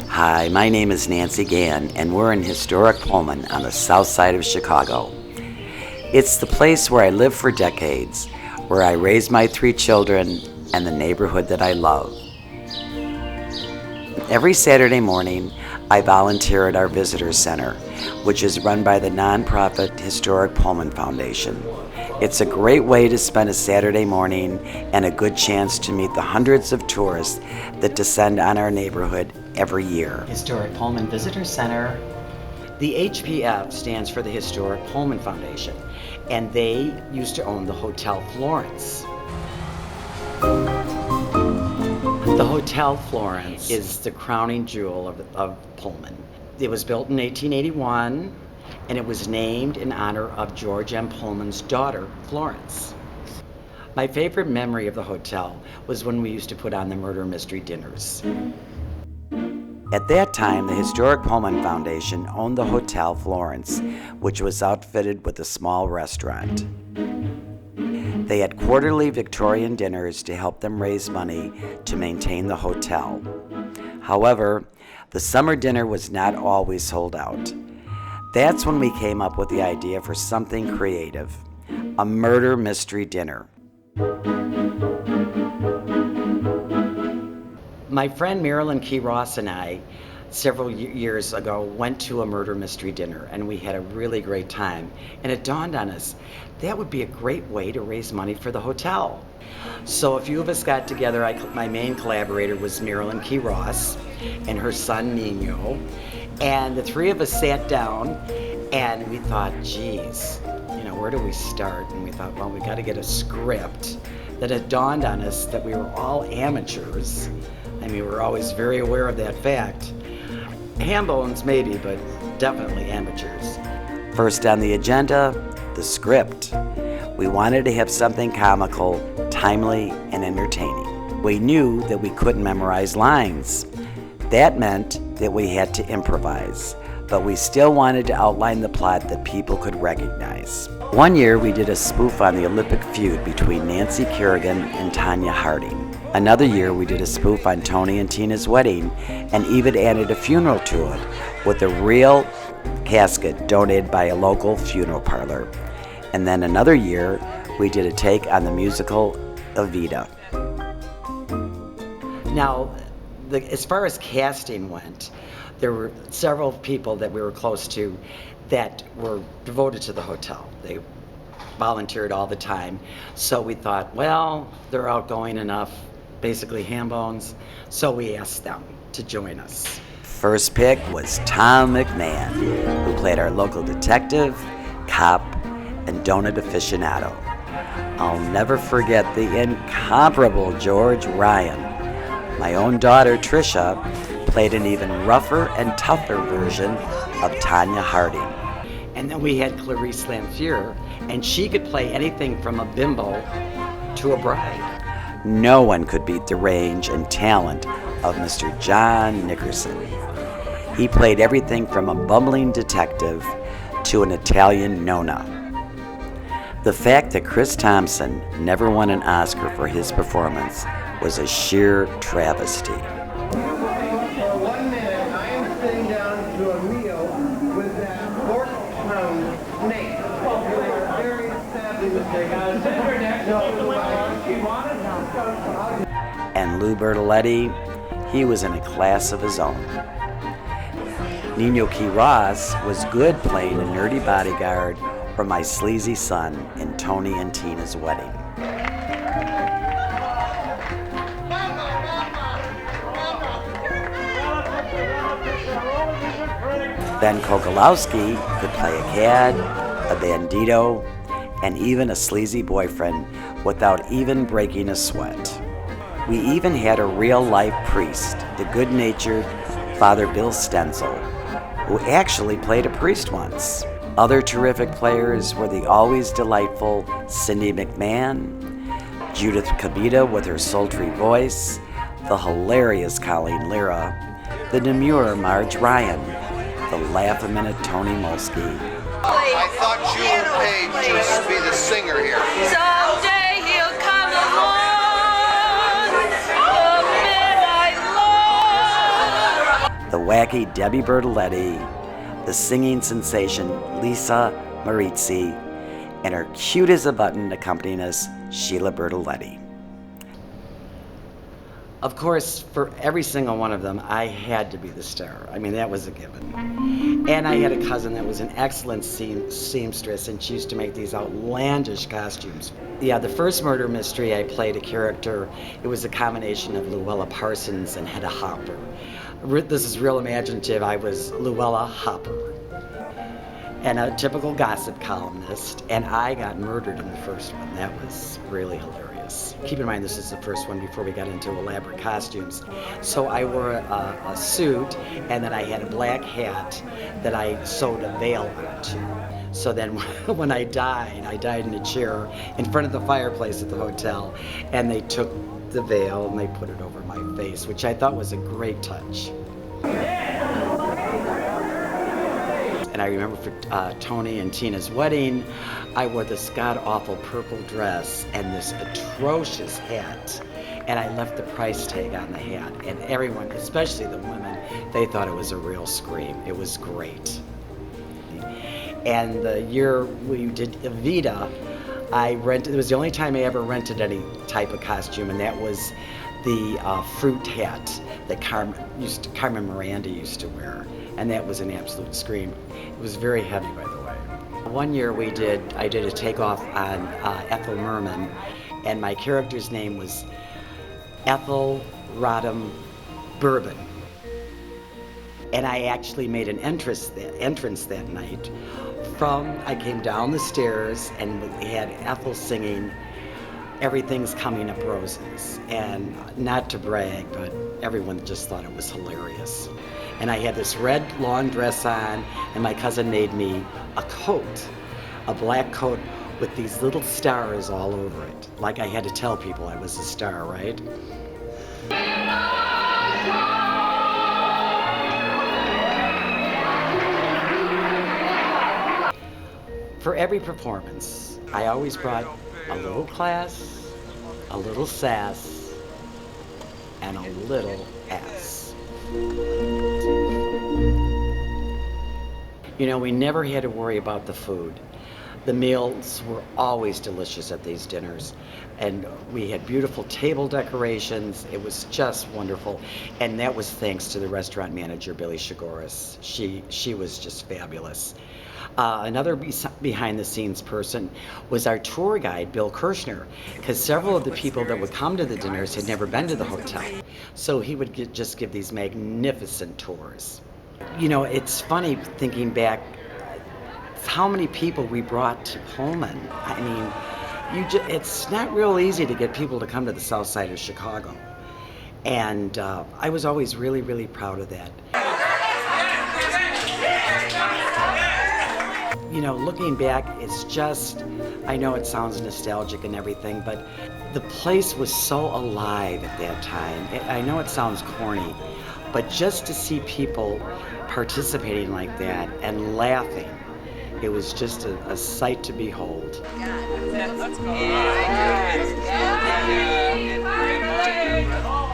Hi, my name is Nancy Gahan, and we're in Historic Pullman on the south side of Chicago. It's the place where I lived for decades, where I raised my 3 children, and the neighborhood that I love. Every Saturday morning, I volunteer at our visitor center, which is run by the nonprofit Historic Pullman Foundation. It's a great way to spend a Saturday morning and a good chance to meet the hundreds of tourists that descend on our neighborhood every year. Historic Pullman Visitor Center. The HPF stands for the Historic Pullman Foundation, and they used to own the Hotel Florence. The Hotel Florence is the crowning jewel of Pullman. It was built in 1881, and it was named in honor of George M. Pullman's daughter, Florence. My favorite memory of the hotel was when we used to put on the murder mystery dinners. At that time, the Historic Pullman Foundation owned the Hotel Florence, which was outfitted with a small restaurant. They had quarterly Victorian dinners to help them raise money to maintain the hotel. However, the summer dinner was not always sold out. That's when we came up with the idea for something creative, a murder mystery dinner. My friend Marilyn Key Ross and I, several years ago, went to a murder mystery dinner, and we had a really great time. And it dawned on us, that would be a great way to raise money for the hotel. So a few of us got together. My main collaborator was Marilyn Key Ross and her son Nino. And the 3 of us sat down and we thought, geez, where do we start? And we thought, well, we got to get a script. Then it dawned on us that we were all amateurs. I mean, we're always very aware of that fact. Ham bones maybe, but definitely amateurs. First on the agenda, the script. We wanted to have something comical, timely, and entertaining. We knew that we couldn't memorize lines. That meant that we had to improvise, but we still wanted to outline the plot that people could recognize. One year we did a spoof on the Olympic feud between Nancy Kerrigan and Tonya Harding. Another year we did a spoof on Tony and Tina's wedding and even added a funeral to it with a real casket donated by a local funeral parlor. And then another year we did a take on the musical Evita. Now, as far as casting went, there were several people that we were close to that were devoted to the hotel. They volunteered all the time. So we thought, well, they're outgoing enough, basically ham bones. So we asked them to join us. First pick was Tom McMahon, who played our local detective, cop, and donut aficionado. I'll never forget the incomparable George Ryan. My own daughter, Tricia, played an even rougher and tougher version of Tonya Harding. And then we had Clarice Lamphere, and she could play anything from a bimbo to a bride. No one could beat the range and talent of Mr. John Nickerson. He played everything from a bumbling detective to an Italian nonna. The fact that Chris Thompson never won an Oscar for his performance was a sheer travesty. For 1 minute, I am sitting down to a meal with that pork-pound snake. You are very sadly mistaken. And Lou Bertoletti, he was in a class of his own. Nino Key Ross was good playing a nerdy bodyguard or my sleazy son in Tony and Tina's wedding. Ben Kokolowski could play a cad, a bandito, and even a sleazy boyfriend without even breaking a sweat. We even had a real-life priest, the good-natured Father Bill Stenzel, who actually played a priest once. Other terrific players were the always delightful Cindy McMahon, Judith Kabita with her sultry voice, the hilarious Colleen Lyra, the demure Marge Ryan, the laugh-a-minute Tony Molsky. I thought you were paid to be the singer here. Someday he'll come along. wacky Debbie Bertoletti, the singing sensation Lisa Marizzi, and her cute as a button accompanist Sheila Bertoletti. Of course, for every single one of them, I had to be the star. I mean, that was a given. And I had a cousin that was an excellent seamstress, and she used to make these outlandish costumes. Yeah, the first murder mystery, I played a character. It was a combination of Luella Parsons and Hedda Hopper. This is real imaginative. I was Luella Hopper, and a typical gossip columnist, and I got murdered in the first one. That was really hilarious. Keep in mind, this is the first one before we got into elaborate costumes. So I wore a suit, and then I had a black hat that I sewed a veil onto. So then when I died in a chair in front of the fireplace at the hotel, and they took the veil and they put it over my face, which I thought was a great touch. And I remember for Tonya and Tina's wedding, I wore this god-awful purple dress and this atrocious hat. And I left the price tag on the hat. And everyone, especially the women, they thought it was a real scream. It was great. And the year we did Evita, it was the only time I ever rented any type of costume, and that was the fruit hat that Carmen Miranda used to wear. And that was an absolute scream. It was very heavy, by the way. One year I did a takeoff on Ethel Merman, and my character's name was Ethel Rodham Bourbon. And I actually made an entrance that night. I came down the stairs and we had Ethel singing Everything's Coming Up Roses. And not to brag, but everyone just thought it was hilarious. And I had this red long dress on, and my cousin made me a coat, a black coat with these little stars all over it. Like I had to tell people I was a star, right? For every performance, I always brought a little class, a little sass, and a little ass. You know, we never had to worry about the food. The meals were always delicious at these dinners, and we had beautiful table decorations. It was just wonderful, and that was thanks to the restaurant manager, Billy Shigoris. She was just fabulous. Another behind-the-scenes person was our tour guide, Bill Kirshner, because several of the people that would come to the dinners had never been to the hotel. So he would just give these magnificent tours. You know, it's funny thinking back how many people we brought to Pullman. I mean, it's not real easy to get people to come to the south side of Chicago. And I was always really, really proud of that. You know, looking back, it's just, I know it sounds nostalgic and everything, but the place was so alive at that time. I know it sounds corny, but just to see people participating like that and laughing, it was just a sight to behold. Let's go.